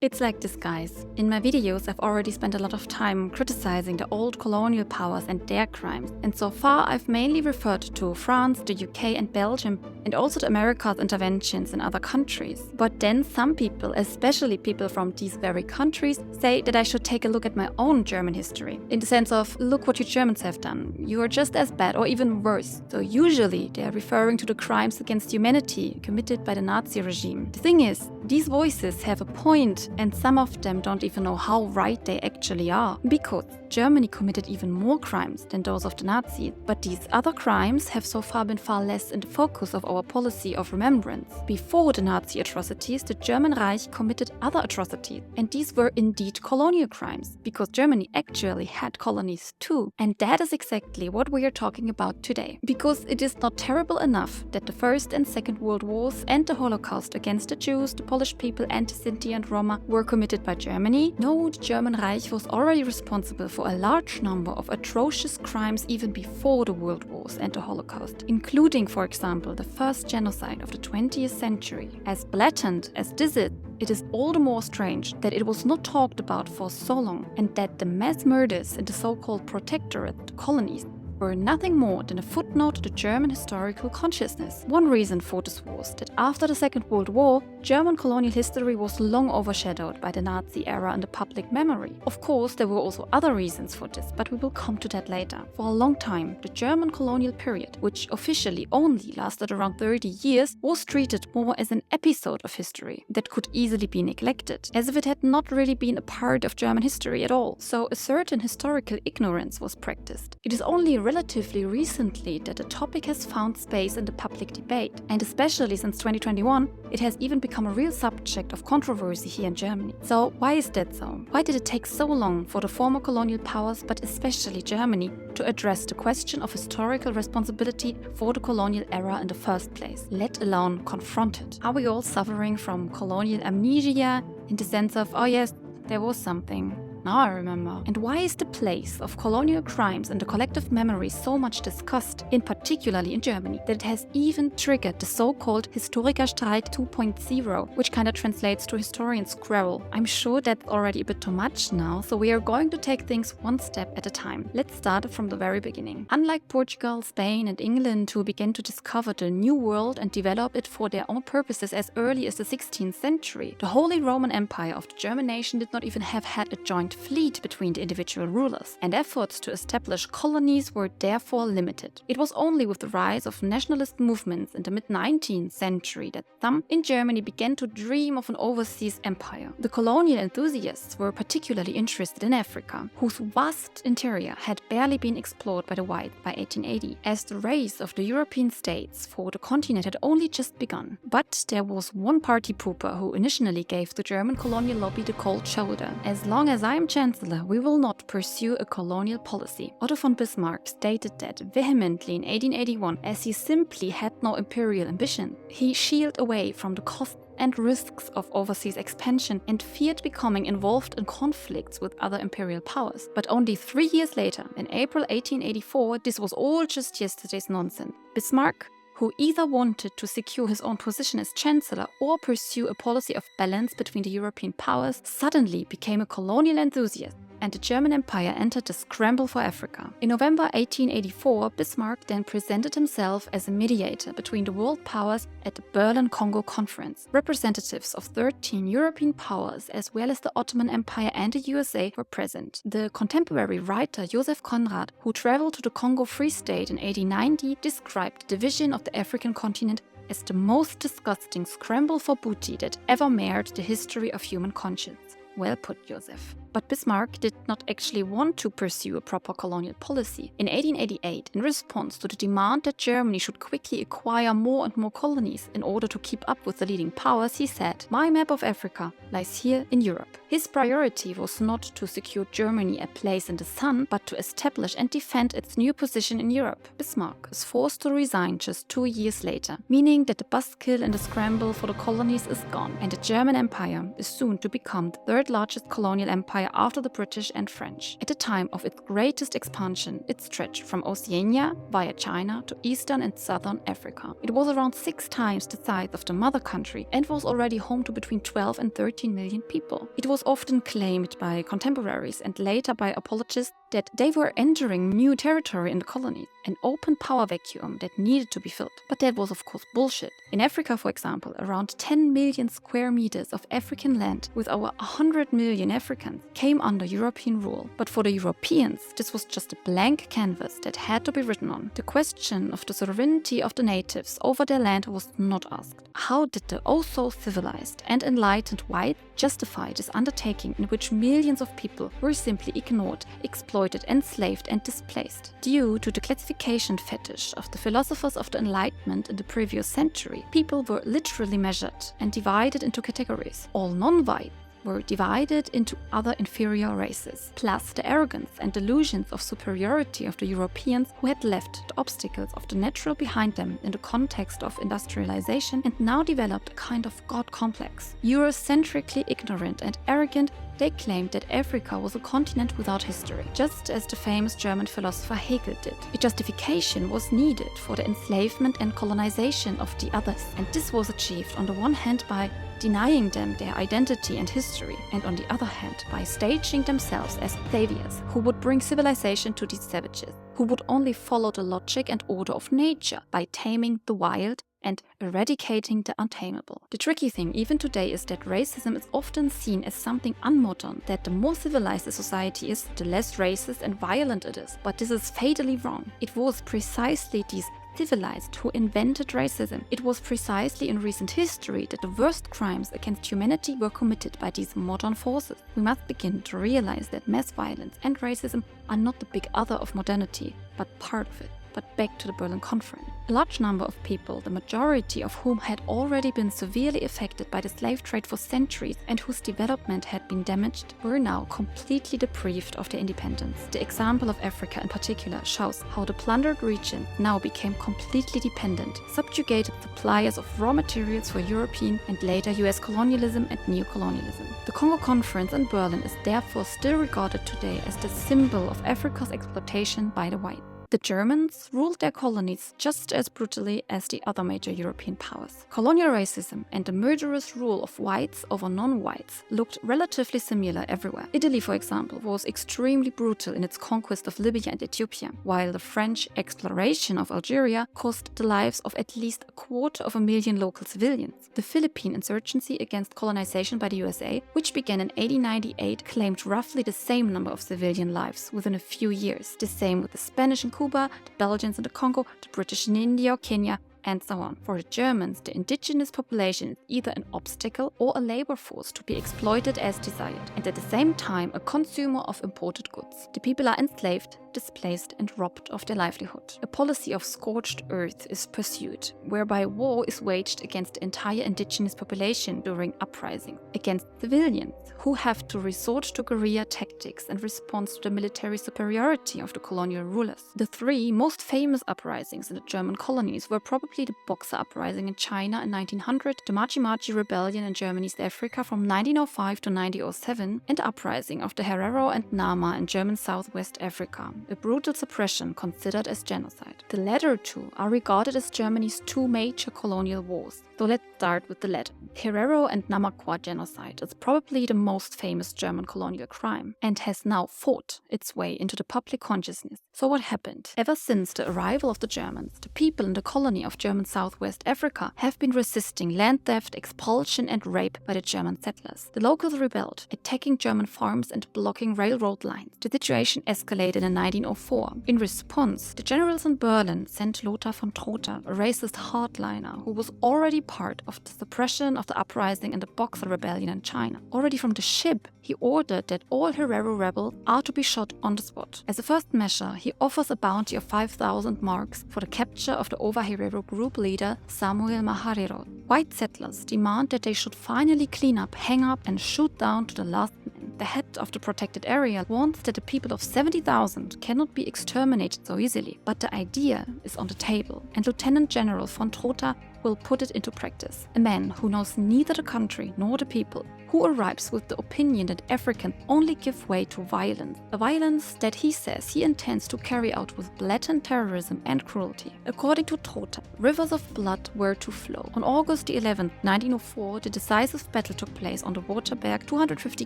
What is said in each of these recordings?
It's like this, guys. In my videos, I've already spent a lot of time criticizing the old colonial powers and their crimes. And so far, I've mainly referred to France, the UK and Belgium, and also to America's interventions in other countries. But then some people, especially people from these very countries, say that I should take a look at my own German history. In the sense of, look what you Germans have done. You are just as bad or even worse. So usually, they are referring to the crimes against humanity committed by the Nazi regime. The thing is, these voices have a point, and some of them don't even know how right they actually are. Because Germany committed even more crimes than those of the Nazis, but these other crimes have so far been far less in the focus of our policy of remembrance. Before the Nazi atrocities, the German Reich committed other atrocities, and these were indeed colonial crimes, because Germany actually had colonies too. And that is exactly what we are talking about today. Because it is not terrible enough that the First and Second World Wars and the Holocaust against the Jews, the Polish people and the Sinti and Roma were committed by Germany. No, the German Reich was already responsible for a large number of atrocious crimes even before the World Wars and the Holocaust, including, for example, the first genocide of the 20th century. As blatant as this is, it is all the more strange that it was not talked about for so long, and that the mass murders in the so-called protectorate, the colonies, were nothing more than a footnote to the German historical consciousness. One reason for this was that after the Second World War, German colonial history was long overshadowed by the Nazi era in the public memory. Of course, there were also other reasons for this, but we will come to that later. For a long time, the German colonial period, which officially only lasted around 30 years, was treated more as an episode of history that could easily be neglected, as if it had not really been a part of German history at all. So a certain historical ignorance was practiced. It is only relatively recently that the topic has found space in the public debate, and especially since 2021, it has even become a real subject of controversy here in Germany. So why is that so? Why did it take so long for the former colonial powers, but especially Germany, to address the question of historical responsibility for the colonial era in the first place, let alone confront it? Are we all suffering from colonial amnesia in the sense of, oh yes, there was something? Now I remember. And why is the place of colonial crimes in the collective memory so much discussed, in particularly in Germany, that it has even triggered the so-called Historikerstreit 2.0, which kind of translates to historians' quarrel? I'm sure that's already a bit too much now, so we are going to take things one step at a time. Let's start from the very beginning. Unlike Portugal, Spain and England, who began to discover the New World and develop it for their own purposes as early as the 16th century, the Holy Roman Empire of the German nation did not even have had a joint fleet between the individual rulers, and efforts to establish colonies were therefore limited. It was only with the rise of nationalist movements in the mid-19th century that some in Germany began to dream of an overseas empire. The colonial enthusiasts were particularly interested in Africa, whose vast interior had barely been explored by the whites by 1880, as the race of the European states for the continent had only just begun. But there was one party pooper who initially gave the German colonial lobby the cold shoulder. As long as I am Chancellor, we will not pursue a colonial policy. Otto von Bismarck stated that vehemently in 1881, as he simply had no imperial ambition. He shied away from the costs and risks of overseas expansion and feared becoming involved in conflicts with other imperial powers. But only 3 years later, in April 1884, this was all just yesterday's nonsense. Bismarck, who either wanted to secure his own position as Chancellor or pursue a policy of balance between the European powers, suddenly became a colonial enthusiast, and the German Empire entered the scramble for Africa. In November 1884, Bismarck then presented himself as a mediator between the world powers at the Berlin-Congo Conference. Representatives of 13 European powers, as well as the Ottoman Empire and the USA, were present. The contemporary writer Joseph Conrad, who traveled to the Congo Free State in 1890, described the division of the African continent as the most disgusting scramble for booty that ever marred the history of human conscience. Well put, Joseph. But Bismarck did not actually want to pursue a proper colonial policy. In 1888, in response to the demand that Germany should quickly acquire more and more colonies in order to keep up with the leading powers, he said, "My map of Africa lies here in Europe." His priority was not to secure Germany a place in the sun, but to establish and defend its new position in Europe. Bismarck is forced to resign just 2 years later, meaning that the buzzkill in the scramble for the colonies is gone, and the German Empire is soon to become the third third largest colonial empire after the British and French. At the time of its greatest expansion, it stretched from Oceania via China to eastern and southern Africa. It was around 6 times the size of the mother country and was already home to between 12 and 13 million people. It was often claimed by contemporaries and later by apologists that they were entering new territory in the colonies, an open power vacuum that needed to be filled. But that was of course bullshit. In Africa, for example, around 10 million square meters of African land with over 100 million Africans came under European rule. But for the Europeans, this was just a blank canvas that had to be written on. The question of the sovereignty of the natives over their land was not asked. How did the also civilized and enlightened white justify this undertaking in which millions of people were simply ignored, exploited, enslaved and displaced? Due to the classification fetish of the philosophers of the Enlightenment in the previous century, people were literally measured and divided into categories. All non-white were divided into other inferior races, plus the arrogance and delusions of superiority of the Europeans who had left the obstacles of the natural behind them in the context of industrialization and now developed a kind of God complex. Eurocentrically ignorant and arrogant, they claimed that Africa was a continent without history, just as the famous German philosopher Hegel did. A justification was needed for the enslavement and colonization of the others, and this was achieved on the one hand by denying them their identity and history, and on the other hand by staging themselves as saviors who would bring civilization to these savages, who would only follow the logic and order of nature by taming the wild and eradicating the untamable. The tricky thing even today is that racism is often seen as something unmodern, that the more civilized a society is, the less racist and violent it is. But this is fatally wrong. It was precisely these civilized who invented racism. It was precisely in recent history that the worst crimes against humanity were committed by these modern forces. We must begin to realize that mass violence and racism are not the big other of modernity, but part of it. But back to the Berlin Confront. A large number of people, the majority of whom had already been severely affected by the slave trade for centuries and whose development had been damaged, were now completely deprived of their independence. The example of Africa in particular shows how the plundered region now became completely dependent, subjugated suppliers of raw materials for European and later US colonialism and neo-colonialism. The Congo Conference in Berlin is therefore still regarded today as the symbol of Africa's exploitation by the white. The Germans ruled their colonies just as brutally as the other major European powers. Colonial racism and the murderous rule of whites over non-whites looked relatively similar everywhere. Italy, for example, was extremely brutal in its conquest of Libya and Ethiopia, while the French exploration of Algeria cost the lives of at least 250,000 local civilians. The Philippine insurgency against colonization by the USA, which began in 1898, claimed roughly the same number of civilian lives within a few years. The same with the Spanish in Cuba, the Belgians in the Congo, the British in India or Kenya, and so on. For the Germans, the indigenous population is either an obstacle or a labor force to be exploited as desired, and at the same time a consumer of imported goods. The people are enslaved, displaced and robbed of their livelihood. A policy of scorched earth is pursued, whereby war is waged against the entire indigenous population during uprising, against civilians who have to resort to guerrilla tactics in response to the military superiority of the colonial rulers. The 3 most famous uprisings in the German colonies were probably the Boxer Uprising in China in 1900, the Maji Maji rebellion in Germany's Africa from 1905 to 1907, and the uprising of the Herero and Namaqua in German Southwest Africa, a brutal suppression considered as genocide. The latter 2 are regarded as Germany's 2 major colonial wars. So let's start with the latter. Herero and Namaqua genocide is probably the most famous German colonial crime and has now fought its way into the public consciousness. So what happened? Ever since the arrival of the Germans, the people in the colony of German Southwest Africa have been resisting land theft, expulsion and rape by the German settlers. The locals rebelled, attacking German farms and blocking railroad lines. The situation escalated in 1904. In response, the generals in Berlin sent Lothar von Trotha, a racist hardliner who was already part of the suppression of the uprising and the Boxer rebellion in China. Already from the ship, he ordered that all Herero rebels are to be shot on the spot. As a first measure, he offers a bounty of 5,000 marks for the capture of the Over-Herero group leader Samuel Maharero. White settlers demand that they should finally clean up, hang up and shoot down to the last man. The head of the protected area warns that the people of 70,000 cannot be exterminated so easily, but the idea is on the table, and Lieutenant General von Trotha will put it into practice. A man who knows neither the country nor the people, who arrives with the opinion that Africans only give way to violence, a violence that he says he intends to carry out with blatant terrorism and cruelty. According to Trota, rivers of blood were to flow. On August 11, 1904, the decisive battle took place on the Waterberg 250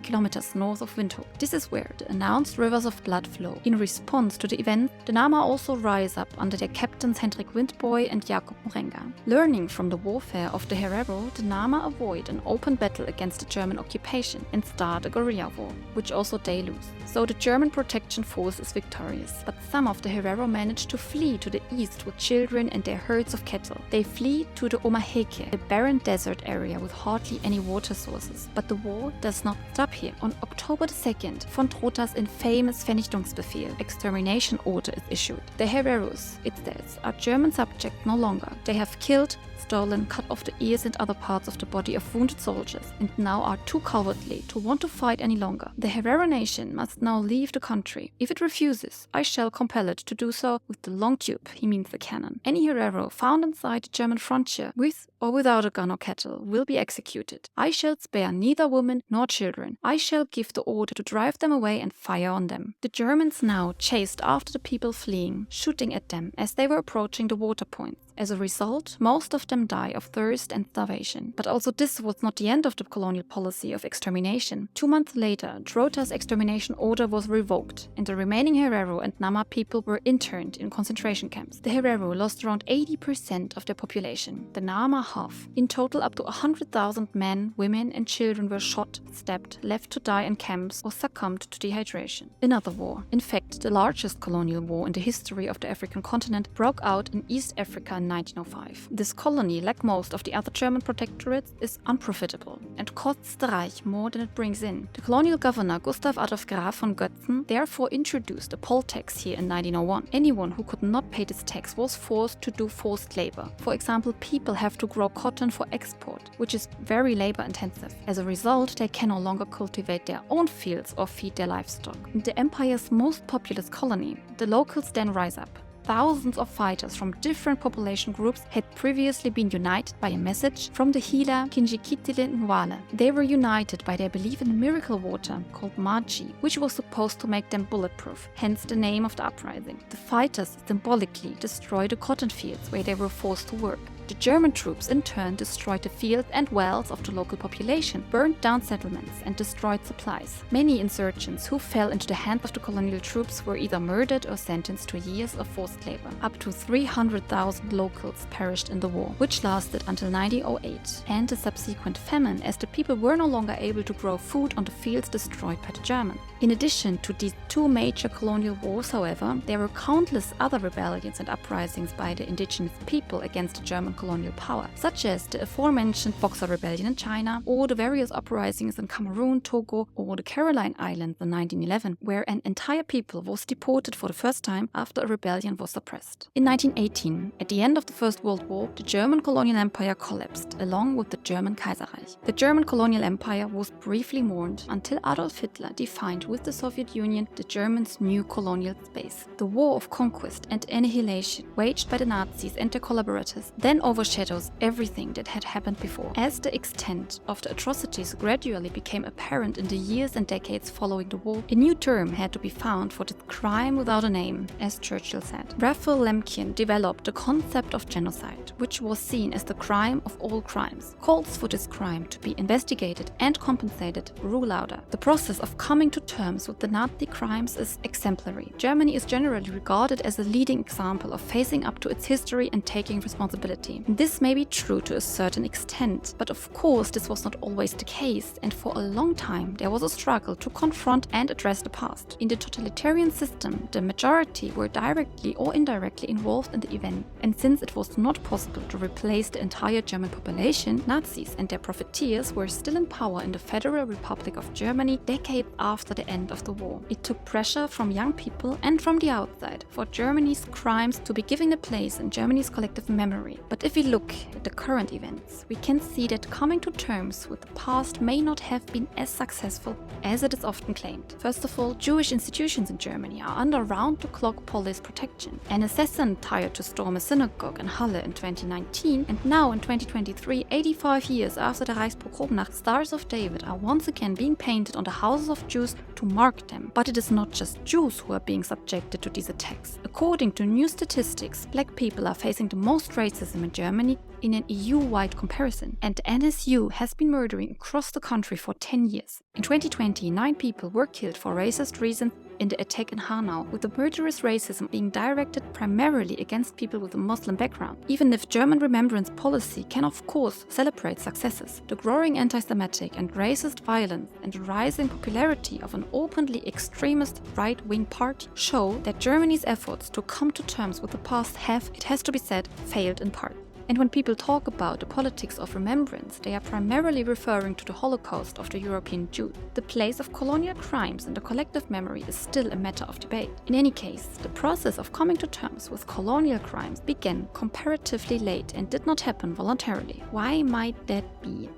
kilometers north of Windhoek. This is where the announced rivers of blood flow. In response to the event, the Nama also rise up under their captains Hendrik Windboy and Jacob Morenga. Learning from the warfare of the Herero, the Nama avoid an open battle against the German occupation and start a guerrilla war, which also they lose. So the German protection force is victorious, but some of the Herero manage to flee to the east with children and their herds of cattle. They flee to the Omaheke, a barren desert area with hardly any water sources. But the war does not stop here. On October 2nd, von Trota's infamous Vernichtungsbefehl, extermination order, is issued. The Hereros, it says, are German subjects no longer. They have killed, stolen, cut off the ears and other parts of the body of wounded soldiers, and now are too cowardly to want to fight any longer. The Herero nation must now leave the country. If it refuses, I shall compel it to do so with the long tube, he means the cannon. Any Herero found inside the German frontier, with or without a gun or cattle, will be executed. I shall spare neither women nor children. I shall give the order to drive them away and fire on them. The Germans now chased after the people fleeing, shooting at them as they were approaching the water points. As a result, most of them die of thirst and starvation. But also this was not the end of the colonial policy of extermination. 2 months later, Trota's extermination order was revoked, and the remaining Herero and Nama people were interned in concentration camps. The Herero lost around 80% of their population, the Nama half. In total, up to 100,000 men, women and children were shot, stabbed, left to die in camps or succumbed to dehydration. Another war, in fact the largest colonial war in the history of the African continent, broke out in East Africa in 1905. This colony, like most of the other German protectorates, is unprofitable and costs the Reich more than it brings in. The colonial governor Gustav Adolf Graf von Götzen therefore introduced a poll tax here in 1901. Anyone who could not pay this tax was forced to do forced labor. For example, people have to grow cotton for export, which is very labor intensive. As a result, they can no longer cultivate their own fields or feed their livestock. In the empire's most populous colony, the locals then rise up. Thousands of fighters from different population groups had previously been united by a message from the healer Kinjekitile Nwale. They were united by their belief in a miracle water called Maji, which was supposed to make them bulletproof, hence the name of the uprising. The fighters symbolically destroyed the cotton fields where they were forced to work. The German troops in turn destroyed the fields and wells of the local population, burned down settlements and destroyed supplies. Many insurgents who fell into the hands of the colonial troops were either murdered or sentenced to years of forced labor. Up to 300,000 locals perished in the war, which lasted until 1908 and the subsequent famine, as the people were no longer able to grow food on the fields destroyed by the Germans. In addition to these two major colonial wars, however, there were countless other rebellions and uprisings by the indigenous people against the German colonial power, such as the aforementioned Boxer Rebellion in China, or the various uprisings in Cameroon, Togo, or the Caroline Islands in 1911, where an entire people was deported for the first time after a rebellion was suppressed. In 1918, at the end of the First World War, the German colonial empire collapsed, along with the German Kaiserreich. The German colonial empire was briefly mourned until Adolf Hitler defined with the Soviet Union the Germans' new colonial space. The war of conquest and annihilation waged by the Nazis and their collaborators then overshadows everything that had happened before. As the extent of the atrocities gradually became apparent in the years and decades following the war, a new term had to be found for this crime without a name, as Churchill said. Raphael Lemkin developed the concept of genocide, which was seen as the crime of all crimes. Calls for this crime to be investigated and compensated grew louder. The process of coming to terms with the Nazi crimes is exemplary. Germany is generally regarded as a leading example of facing up to its history and taking responsibility. This may be true to a certain extent, but of course this was not always the case, and for a long time there was a struggle to confront and address the past. In the totalitarian system, the majority were directly or indirectly involved in the event, and since it was not possible to replace the entire German population, Nazis and their profiteers were still in power in the Federal Republic of Germany decades after the end of the war. It took pressure from young people and from the outside for Germany's crimes to be given a place in Germany's collective memory. But But if we look at the current events, we can see that coming to terms with the past may not have been as successful as it is often claimed. First of all, Jewish institutions in Germany are under round-the-clock police protection. An assassin tried to storm a synagogue in Halle in 2019, and now in 2023, 85 years after the Reichspogromnacht, stars of David are once again being painted on the houses of Jews to mark them. But it is not just Jews who are being subjected to these attacks. According to new statistics, black people are facing the most racism in Germany in an EU-wide comparison, and the NSU has been murdering across the country for 10 years. In 2020, 9 people were killed for racist reasons in the attack in Hanau, with the murderous racism being directed primarily against people with a Muslim background. Even if German remembrance policy can of course celebrate successes, the growing anti-Semitic and racist violence and the rising popularity of an openly extremist right-wing party show that Germany's efforts to come to terms with the past have, it has to be said, failed in part. And when people talk about the politics of remembrance, they are primarily referring to the Holocaust of the European Jews. The place of colonial crimes in the collective memory is still a matter of debate. In any case, the process of coming to terms with colonial crimes began comparatively late and did not happen voluntarily. Why might that be?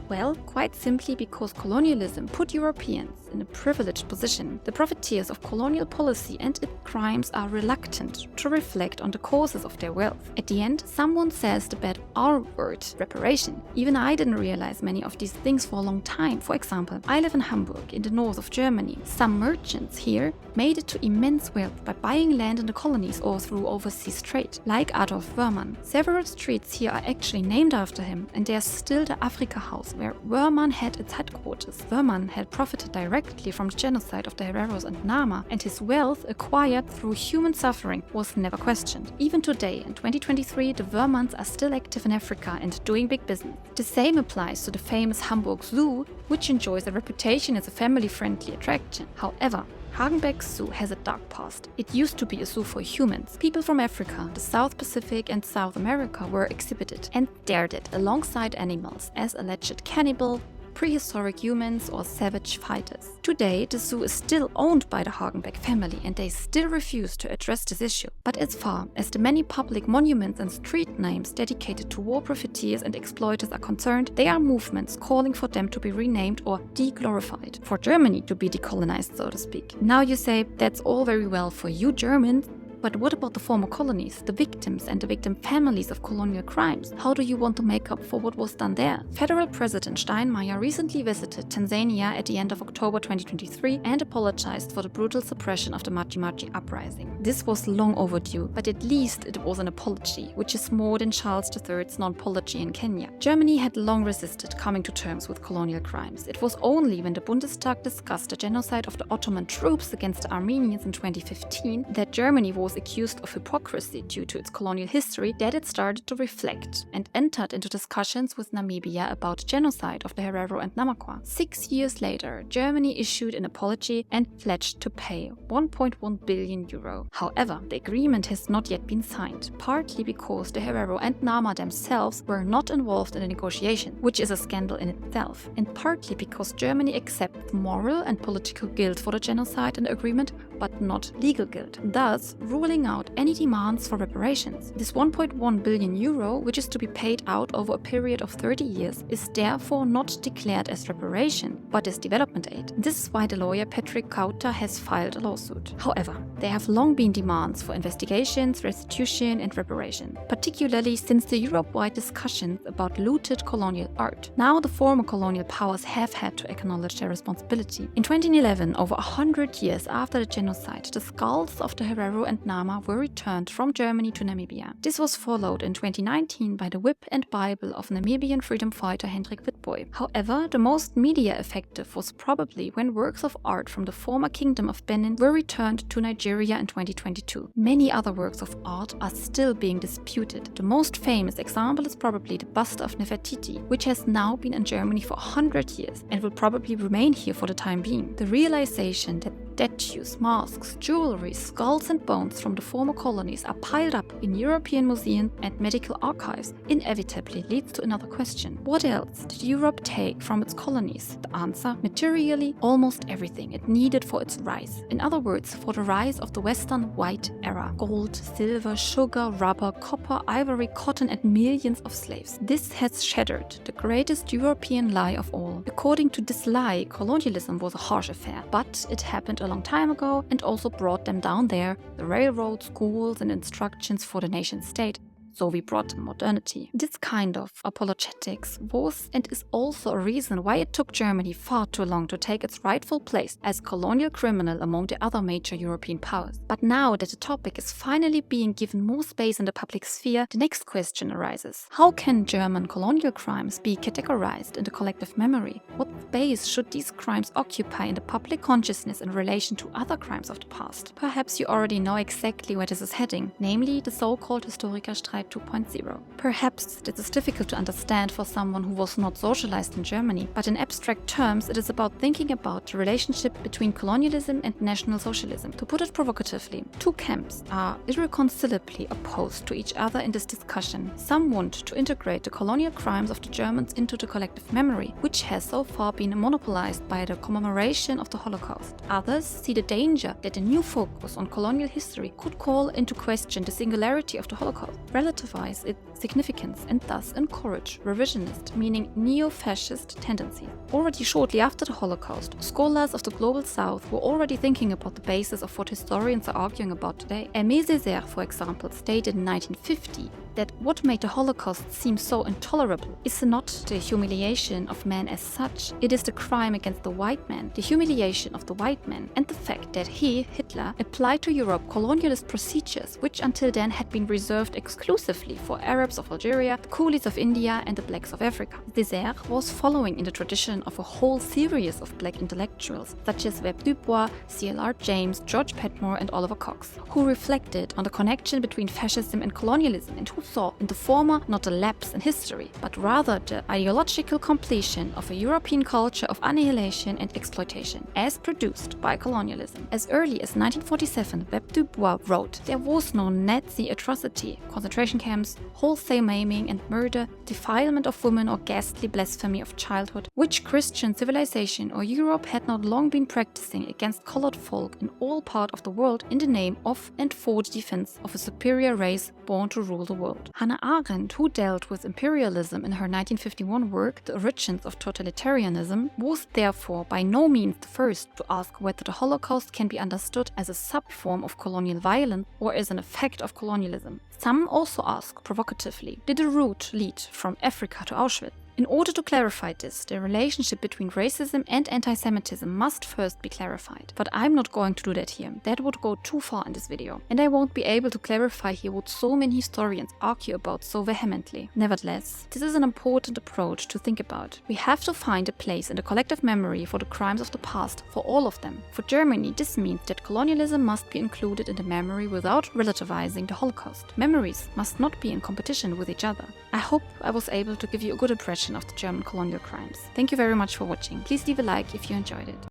Well, quite simply because colonialism put Europeans in a privileged position. The profiteers of colonial policy and its crimes are reluctant to reflect on the causes of their wealth. At the end, someone says the bad R word, reparation. Even I didn't realize many of these things for a long time. For example, I live in Hamburg, in the north of Germany. Some merchants here made it to immense wealth by buying land in the colonies or through overseas trade, like Adolf Wörmann. Several streets here are actually named after him, and there's still the Afrika House, where Wörmann had its headquarters. Wörmann had profited directly from the genocide of the Hereros and Namaqua, and his wealth acquired through human suffering was never questioned. Even today, in 2023, the Wörmanns are still active in Africa and doing big business. The same applies to the famous Hamburg Zoo, which enjoys a reputation as a family-friendly attraction. However, Hagenbeck Zoo has a dark past. It used to be a zoo for humans. People from Africa, the South Pacific and South America were exhibited and stared at alongside animals as alleged cannibals, prehistoric humans or savage fighters. Today, the zoo is still owned by the Hagenbeck family and they still refuse to address this issue. But as far as the many public monuments and street names dedicated to war profiteers and exploiters are concerned, there are movements calling for them to be renamed or de-glorified, for Germany to be decolonized, so to speak. Now you say, that's all very well for you Germans, but what about the former colonies, the victims and the victim families of colonial crimes? How do you want to make up for what was done there? Federal President Steinmeier recently visited Tanzania at the end of October 2023 and apologized for the brutal suppression of the Maji Maji uprising. This was long overdue, but at least it was an apology, which is more than Charles III's non-apology in Kenya. Germany had long resisted coming to terms with colonial crimes. It was only when the Bundestag discussed the genocide of the Ottoman troops against the Armenians in 2015 that Germany was accused of hypocrisy due to its colonial history that it started to reflect and entered into discussions with Namibia about genocide of the Herero and Namaqua. 6 years later, Germany issued an apology and pledged to pay €1.1 billion. However, the agreement has not yet been signed, partly because the Herero and Nama themselves were not involved in the negotiation, which is a scandal in itself, and partly because Germany accepts moral and political guilt for the genocide in the agreement, but not legal guilt, thus ruling out any demands for reparations. This €1.1 billion, which is to be paid out over a period of 30 years, is therefore not declared as reparation, but as development aid. This is why the lawyer Patrick Kauter has filed a lawsuit. However, there have long been demands for investigations, restitution and reparation, particularly since the Europe-wide discussions about looted colonial art. Now the former colonial powers have had to acknowledge their responsibility. In 2011, over 100 years after the genocide, the skulls of the Herero and Nama were returned from Germany to Namibia. This was followed in 2019 by the whip and Bible of Namibian freedom fighter Hendrik Witbooi. However, the most media effective was probably when works of art from the former Kingdom of Benin were returned to Nigeria in 2022. Many other works of art are still being disputed. The most famous example is probably the bust of Nefertiti, which has now been in Germany for 100 years and will probably remain here for the time being. The realization that Statues, masks, jewelry, skulls and bones from the former colonies are piled up in European museums and medical archives inevitably leads to another question. What else did Europe take from its colonies? The answer: materially, almost everything it needed for its rise. In other words, for the rise of the Western white era. Gold, silver, sugar, rubber, copper, ivory, cotton and millions of slaves. This has shattered the greatest European lie of all. According to this lie, colonialism was a harsh affair, but it happened a long time ago and also brought them down there, the railroads, schools and instructions for the nation state. So we brought modernity. This kind of apologetics was and is also a reason why it took Germany far too long to take its rightful place as colonial criminal among the other major European powers. But now that the topic is finally being given more space in the public sphere, the next question arises. How can German colonial crimes be categorized in the collective memory? What space should these crimes occupy in the public consciousness in relation to other crimes of the past? Perhaps you already know exactly where this is heading, namely the so-called Historikerstreit 2.0. Perhaps this is difficult to understand for someone who was not socialized in Germany, but in abstract terms it is about thinking about the relationship between colonialism and National Socialism. To put it provocatively, two camps are irreconcilably opposed to each other in this discussion. Some want to integrate the colonial crimes of the Germans into the collective memory, which has so far been monopolized by the commemoration of the Holocaust. Others see the danger that a new focus on colonial history could call into question the singularity of the Holocaust, relativize its significance and thus encourage revisionist, meaning neo-fascist tendencies. Already shortly after the Holocaust, scholars of the Global South were already thinking about the basis of what historians are arguing about today. Aimé Césaire, for example, stated in 1950 that what made the Holocaust seem so intolerable is not the humiliation of man as such, it is the crime against the white man, the humiliation of the white man, and the fact that he, Hitler, applied to Europe colonialist procedures which until then had been reserved exclusively for Arabs of Algeria, the coolies of India and the blacks of Africa. Césaire was following in the tradition of a whole series of black intellectuals such as Webb Du Bois, C.L.R. James, George Padmore and Oliver Cox, who reflected on the connection between fascism and colonialism and who saw in the former not a lapse in history, but rather the ideological completion of a European culture of annihilation and exploitation, as produced by colonialism. As early as 1947, Webb Du Bois wrote, "There was no Nazi atrocity, concentration camps, wholesale maiming and murder, defilement of women or ghastly blasphemy of childhood, which Christian civilization or Europe had not long been practicing against colored folk in all parts of the world in the name of and for the defense of a superior race born to rule the world." Hannah Arendt, who dealt with imperialism in her 1951 work, The Origins of Totalitarianism, was therefore by no means the first to ask whether the Holocaust can be understood as a sub-form of colonial violence or as an effect of colonialism. Some also ask provocatively, did the route lead from Africa to Auschwitz? In order to clarify this, the relationship between racism and anti-Semitism must first be clarified. But I'm not going to do that here. That would go too far in this video. And I won't be able to clarify here what so many historians argue about so vehemently. Nevertheless, this is an important approach to think about. We have to find a place in the collective memory for the crimes of the past, for all of them. For Germany, this means that colonialism must be included in the memory without relativizing the Holocaust. Memories must not be in competition with each other. I hope I was able to give you a good impression of the German colonial crimes. Thank you very much for watching. Please leave a like if you enjoyed it.